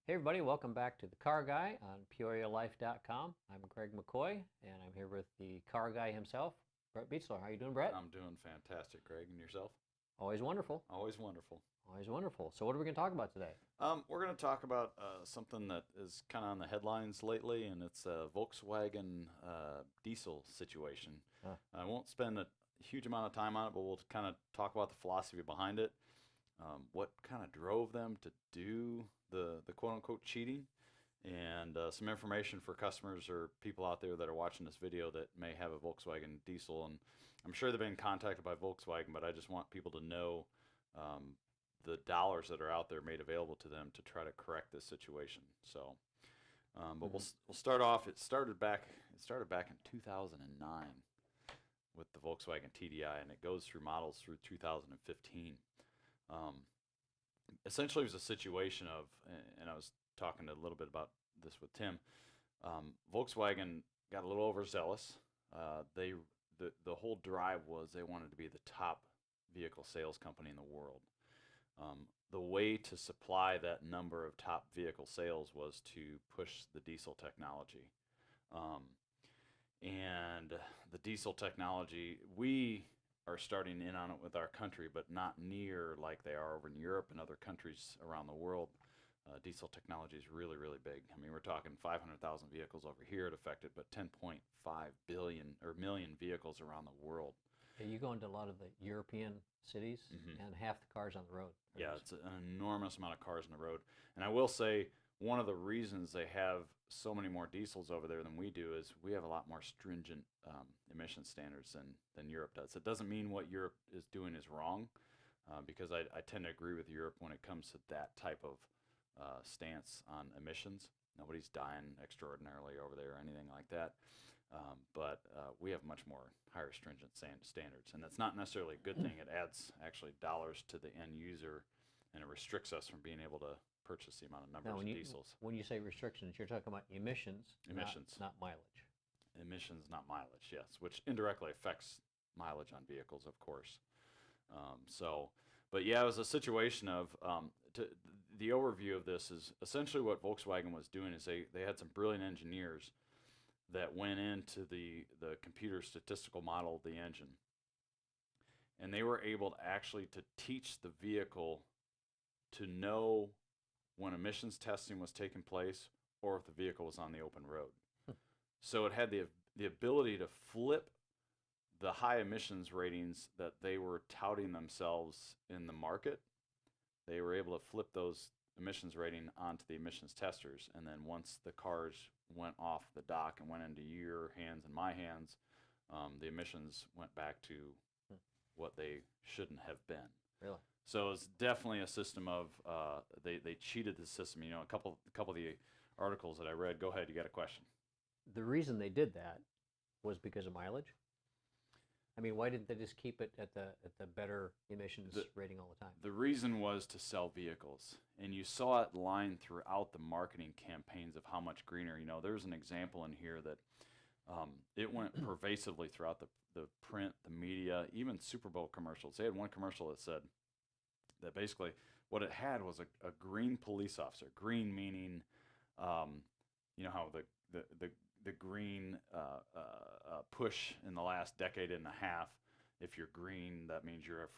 Hey everybody, welcome back to The Car Guy on PeoriaLife.com. I'm Greg McCoy, and I'm here with the car guy himself, Brett Beachler. How you doing, Brett? I'm doing fantastic, Greg. And yourself? Always wonderful. Always wonderful. Always wonderful. So what are we going to talk about today? We're going to talk about something that is kind of on the headlines lately, and it's a Volkswagen diesel situation. Huh. I won't spend a huge amount of time on it, but we'll kind of talk about the philosophy behind it, what kind of drove them to do the quote-unquote cheating, and some information for customers or people out there that are watching this video that may have a Volkswagen diesel. And I'm sure they've been contacted by Volkswagen, but I just want people to know the dollars that are out there made available to them to try to correct this situation. So, but we'll start off. It started back in 2009 with the Volkswagen TDI, and it goes through models through 2015. Essentially, it was a situation of, and I was talking a little bit about this with Tim. Volkswagen got a little overzealous. The whole drive was they wanted to be the top vehicle sales company in the world. The way to supply that number of top vehicle sales was to push the diesel technology. And the diesel technology, we are starting in on it with our country, but not near like they are over in Europe and other countries around the world. Diesel technology is really, really big. I mean, we're talking 500,000 vehicles over here it affected, but 10.5 billion or million vehicles around the world. Yeah, you go into a lot of the European cities, and half the cars on the road. Yeah, it's an enormous amount of cars on the road. And I will say, one of the reasons they have so many more diesels over there than we do is we have a lot more stringent emission standards than Europe does. It doesn't mean what Europe is doing is wrong, because I tend to agree with Europe when it comes to that type of stance on emissions. Nobody's dying extraordinarily over there or anything like that. But we have much more higher stringent standards. And that's not necessarily a good thing. It adds actually dollars to the end user, and it restricts us from being able to purchase the amount of numbers of diesels. When you say restrictions, you're talking about emissions, Emissions. not mileage. Emissions, not mileage, yes, which indirectly affects mileage on vehicles, of course. But yeah, it was a situation of, the overview of this is essentially what Volkswagen was doing is they had some brilliant engineers that went into the computer statistical model of the engine. And they were able to actually to teach the vehicle to know when emissions testing was taking place or if the vehicle was on the open road. So it had the ability to flip the high emissions ratings that they were touting themselves in the market. They were able to flip those emissions rating onto the emissions testers, and then once the cars went off the dock and went into your hands and my hands, the emissions went back to what they shouldn't have been. Really? So it's definitely a system of they cheated the system. You know, a couple of the articles that I read. Go ahead, you got a question? The reason they did that was because of mileage? I mean, why didn't they just keep it at the better emissions rating all the time? The reason was to sell vehicles, and you saw it lined throughout the marketing campaigns of how much greener. You know, there's an example in here that it went pervasively throughout the print, the media, even Super Bowl commercials. They had one commercial that said that basically what it had was a green police officer. Green meaning, you know how the green push in the last decade and a half. If you're green, that means you're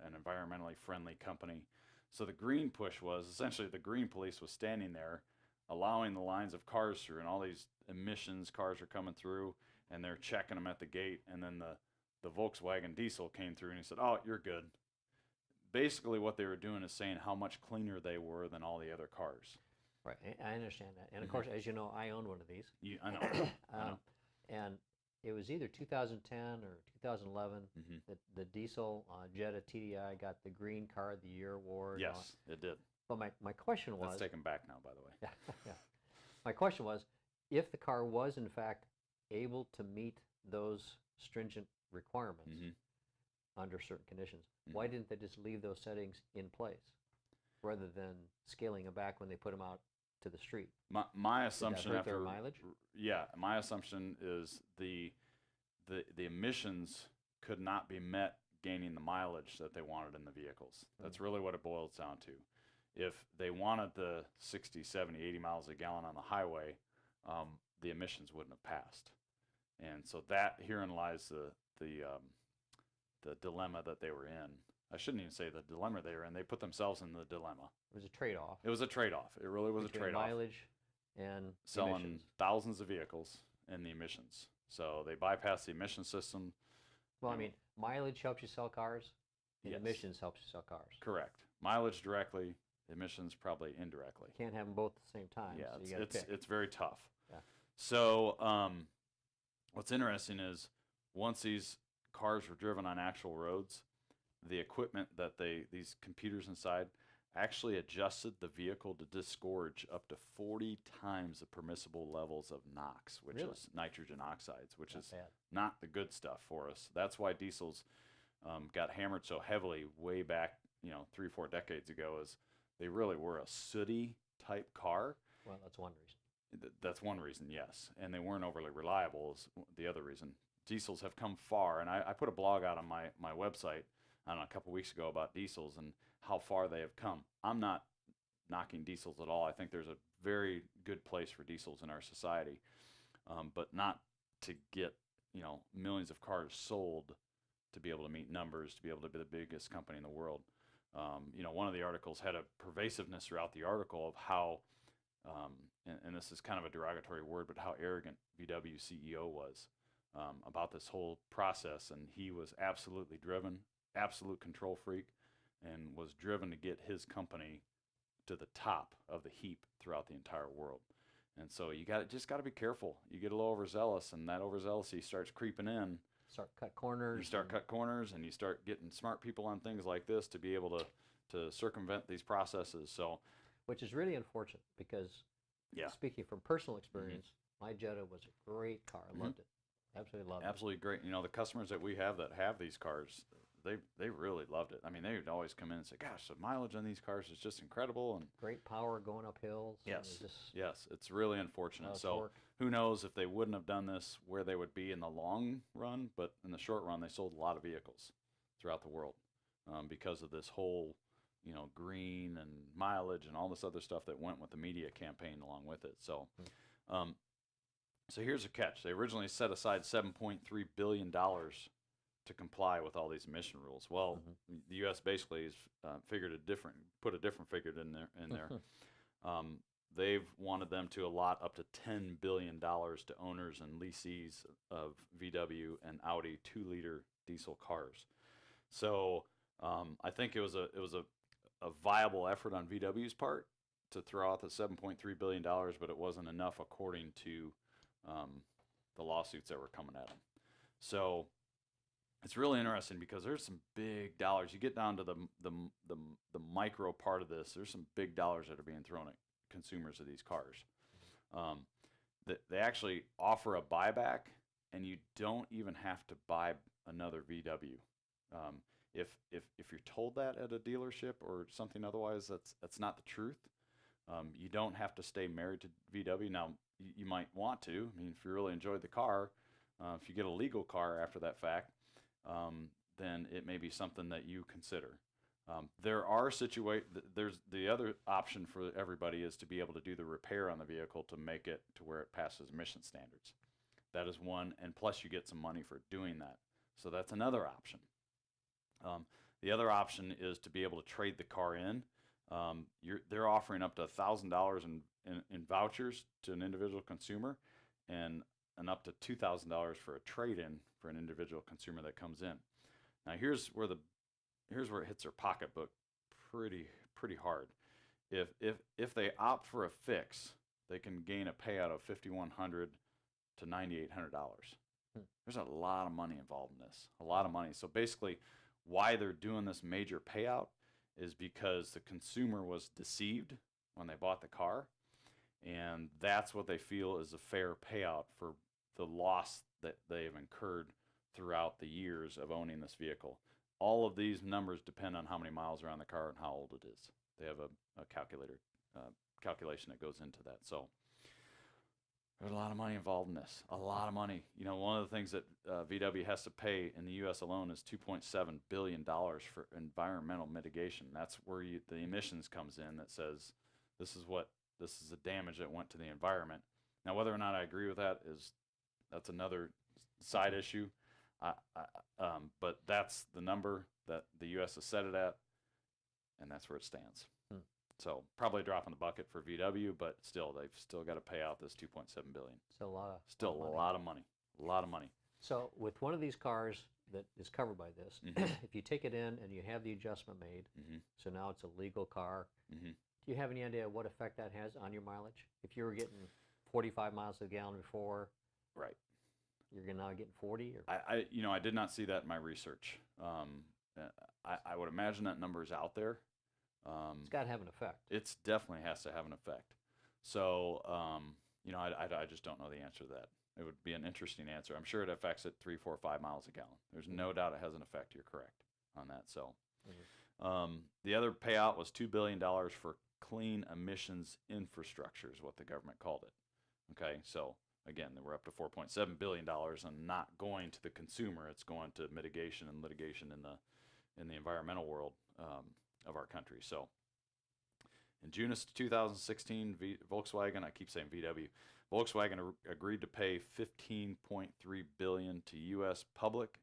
an environmentally friendly company. So the green push was essentially the green police was standing there allowing the lines of cars through, and all these emissions cars are coming through, and they're checking them at the gate, and then the Volkswagen diesel came through and he said, "Oh, you're good." Basically what they were doing is saying how much cleaner they were than all the other cars. Right, I understand that. And of course, as you know, I owned one of these. I know. I know. And it was either 2010 or 2011 that the diesel Jetta TDI got the Green Car of the Year award. Yes, it did. But my question was... That's taken back now, by the way. Yeah. My question was, if the car was in fact able to meet those stringent requirements under certain conditions, why didn't they just leave those settings in place rather than scaling them back when they put them out to the street? My assumption after their mileage? Yeah, my assumption is the emissions could not be met gaining the mileage that they wanted in the vehicles. That's really what it boils down to. if they wanted the 60, 70, 80 miles a gallon on the highway, the emissions wouldn't have passed. And so that herein lies the dilemma that they were in. I shouldn't even say the dilemma they were in. They put themselves in the dilemma. It was a trade-off. It was a trade-off. It really was a trade-off. Mileage and selling emissions. thousands of vehicles and the emissions. So they bypassed the emission system. Well, I mean, mileage helps you sell cars, and Yes. emissions helps you sell cars. Correct. Mileage directly, emissions probably indirectly. You can't have them both at the same time. Yeah, so you gotta pick. it's very tough. Yeah. So what's interesting is once these cars were driven on actual roads, the equipment that these computers inside actually adjusted the vehicle to disgorge up to 40 times the permissible levels of NOx, which Really? is nitrogen oxides, which Not is bad. not the good stuff for us. That's why diesels got hammered so heavily way back, 3 or 4 decades ago, is they really were a sooty type car. Well, that's one reason. That's one reason, yes. And they weren't overly reliable is the other reason. Diesels have come far, and I put a blog out on my website, I don't know, a couple weeks ago about diesels and how far they have come. I'm not knocking diesels at all. I think there's a very good place for diesels in our society, but not to get millions of cars sold to be able to meet numbers, to be able to be the biggest company in the world. One of the articles had a pervasiveness throughout the article of how, and this is kind of a derogatory word, but how arrogant VW CEO was about this whole process. And he was absolutely driven, absolute control freak, and was driven to get his company to the top of the heap throughout the entire world. And so you just got to be careful. You get a little overzealous, and that overzealousy starts creeping in. Start cut corners. You start cut corners, and you start getting smart people on things like this to be able to circumvent these processes. So, which is really unfortunate because, yeah, speaking from personal experience, my Jetta was a great car. I loved it. Absolutely loved it. Absolutely great. The customers that we have that have these cars, they really loved it. I mean, they would always come in and say, "Gosh, the mileage on these cars is just incredible." And great power going up hills. Yes, yes, it's really unfortunate. So torque. who knows if they wouldn't have done this, where they would be in the long run? But in the short run, they sold a lot of vehicles throughout the world because of this whole, green and mileage and all this other stuff that went with the media campaign along with it. So, so here's a catch. They originally set aside $7.3 billion to comply with all these emission rules. Well, the U.S. basically has put a different figure in there. They've wanted them to allot up to $10 billion to owners and lessees of VW and Audi 2-liter diesel cars. So I think it was a viable effort on VW's part to throw out the $7.3 billion, but it wasn't enough according to the lawsuits that were coming at them. So it's really interesting because there's some big dollars. You get down to the micro part of this, there's some big dollars that are being thrown at consumers of these cars. They actually offer a buyback, and you don't even have to buy another VW. If you're told that at a dealership or something otherwise, that's not the truth. You don't have to stay married to VW. Now, you might want to. I mean, if you really enjoyed the car, if you get a legal car after that fact, then it may be something that you consider. There's the other option for everybody is to be able to do the repair on the vehicle to make it to where it passes emission standards. That is one, and plus you get some money for doing that. So that's another option. The other option is to be able to trade the car in. They're offering up to $1,000 in vouchers to an individual consumer, and up to $2,000 for a trade-in for an individual consumer that comes in. Now here's where it hits their pocketbook pretty hard. If they opt for a fix, they can gain a payout of $5,100 to $9,800. There's a lot of money involved in this, a lot of money. So basically, why they're doing this major payout is because the consumer was deceived when they bought the car, and that's what they feel is a fair payout for the loss that they've incurred throughout the years of owning this vehicle. All of these numbers depend on how many miles are on the car and how old it is. They have a calculation that goes into that. So There's a lot of money involved in this. A lot of money. You know, one of the things that VW has to pay in the U.S. alone is $2.7 billion for environmental mitigation. That's where the emissions comes in. That says this is the damage that went to the environment. Now, whether or not I agree with that's another side issue. But that's the number that the U.S. has set it at, and that's where it stands. So probably a drop in the bucket for VW, but still, they've still got to pay out this $2.7 billion. Still a lot of Still a lot of money. A lot of money. So with one of these cars that is covered by this, if you take it in and you have the adjustment made, so now it's a legal car, do you have any idea what effect that has on your mileage? If you were getting 45 miles a gallon before, right, you're now getting 40? Or? I did not see that in my research. I would imagine that number is out there. It's got to have an effect. It definitely has to have an effect. So, I just don't know the answer to that. It would be an interesting answer. I'm sure it affects it 3, 4, 5 miles a gallon. There's no doubt it has an effect. You're correct on that. So, the other payout was $2 billion for clean emissions infrastructure is what the government called it. Okay, so again, we're up to $4.7 billion and not going to the consumer. It's going to mitigation and litigation in the environmental world of our country. So in June of 2016, Volkswagen, I keep saying VW, Volkswagen agreed to pay $15.3 billion to U.S. public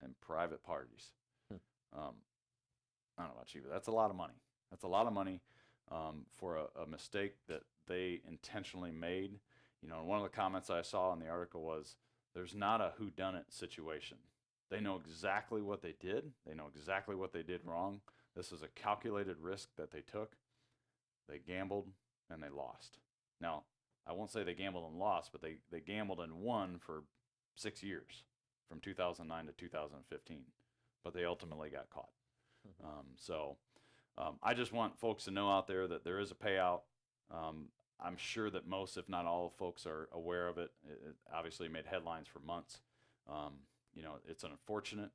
and private parties. I don't know about you, but that's a lot of money. That's a lot of money for a mistake that they intentionally made. You know, one of the comments I saw in the article was, there's not a whodunit situation. They know exactly what they did. They know exactly what they did wrong. This is a calculated risk that they took. They gambled and they lost. Now, I won't say they gambled and lost, but they gambled and won for 6 years, from 2009 to 2015. But they ultimately got caught. I just want folks to know out there that there is a payout. I'm sure that most, if not all, folks are aware of it. It obviously made headlines for months. It's an unfortunate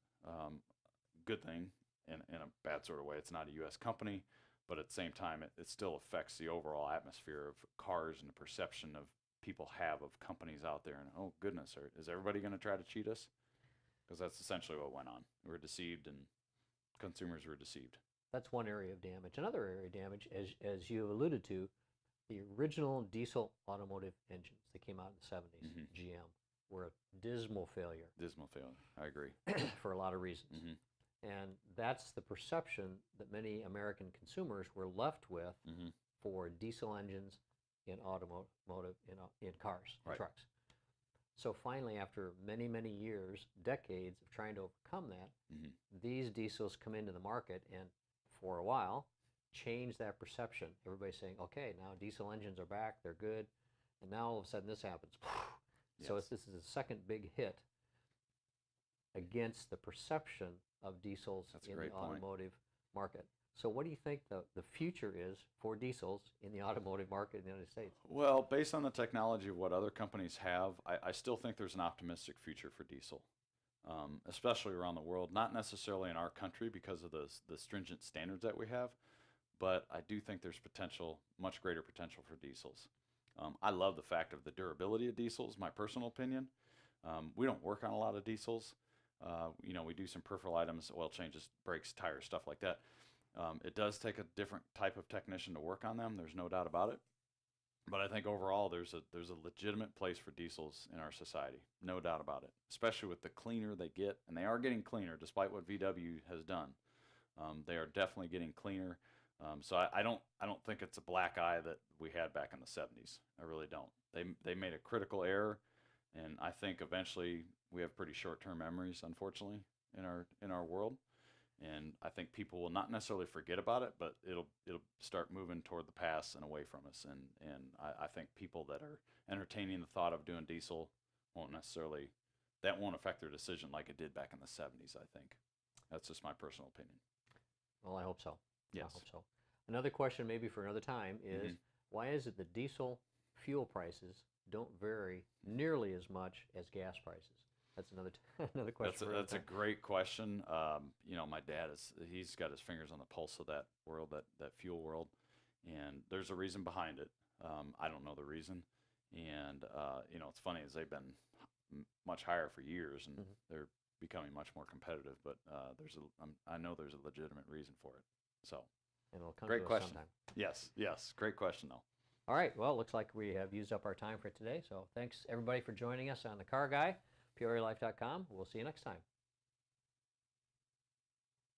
good thing in a bad sort of way. It's not a U.S. company, but at the same time, it still affects the overall atmosphere of cars and the perception of people have of companies out there. And, oh, goodness, is everybody going to try to cheat us? Because that's essentially what went on. We were deceived, and consumers were deceived. That's one area of damage. Another area of damage, as you alluded to, the original diesel automotive engines that came out in the 70s, GM, were a dismal failure. Dismal failure, I agree. For a lot of reasons. And that's the perception that many American consumers were left with for diesel engines in automotive, in cars, right. trucks. So finally, after many, many years, decades of trying to overcome that, these diesels come into the market and, for a while, change that perception. Everybody's saying, okay, now diesel engines are back, they're good, and now all of a sudden this happens. Yes. So this is a second big hit against the perception of diesels in the automotive market. So what do you think the future is for diesels in the automotive market in the United States? Well, based on the technology of what other companies have, I still think there's an optimistic future for diesel, especially around the world. Not necessarily in our country because of the stringent standards that we have, but I do think there's much greater potential for diesels. I love the fact of the durability of diesels, my personal opinion. We don't work on a lot of diesels. We do some peripheral items, oil changes, brakes, tires, stuff like that. It does take a different type of technician to work on them. There's no doubt about it. But I think overall there's a legitimate place for diesels in our society. No doubt about it, especially with the cleaner they get. And they are getting cleaner despite what VW has done. They are definitely getting cleaner. So I don't think it's a black eye that we had back in the 70s. I really don't. They made a critical error, and I think eventually we have pretty short-term memories, unfortunately, in our world. And I think people will not necessarily forget about it, but it'll start moving toward the past and away from us. And I think people that are entertaining the thought of doing diesel won't affect their decision like it did back in the 70s, I think. That's just my personal opinion. Well, I hope so. Yes. I hope so. Another question maybe for another time is, why is it that diesel fuel prices don't vary nearly as much as gas prices? That's another question. That's a great question. My dad he's got his fingers on the pulse of that world, that fuel world, and there's a reason behind it. I don't know the reason, And it's funny as they've been much higher for years, and Mhm. they're becoming much more competitive. But I know there's a legitimate reason for it. So And it'll come great to us question. sometime. Yes, great question though. All right. Well, it looks like we have used up our time for today. So thanks everybody for joining us on the Car Guy, PeoriaLife.com. We'll see you next time.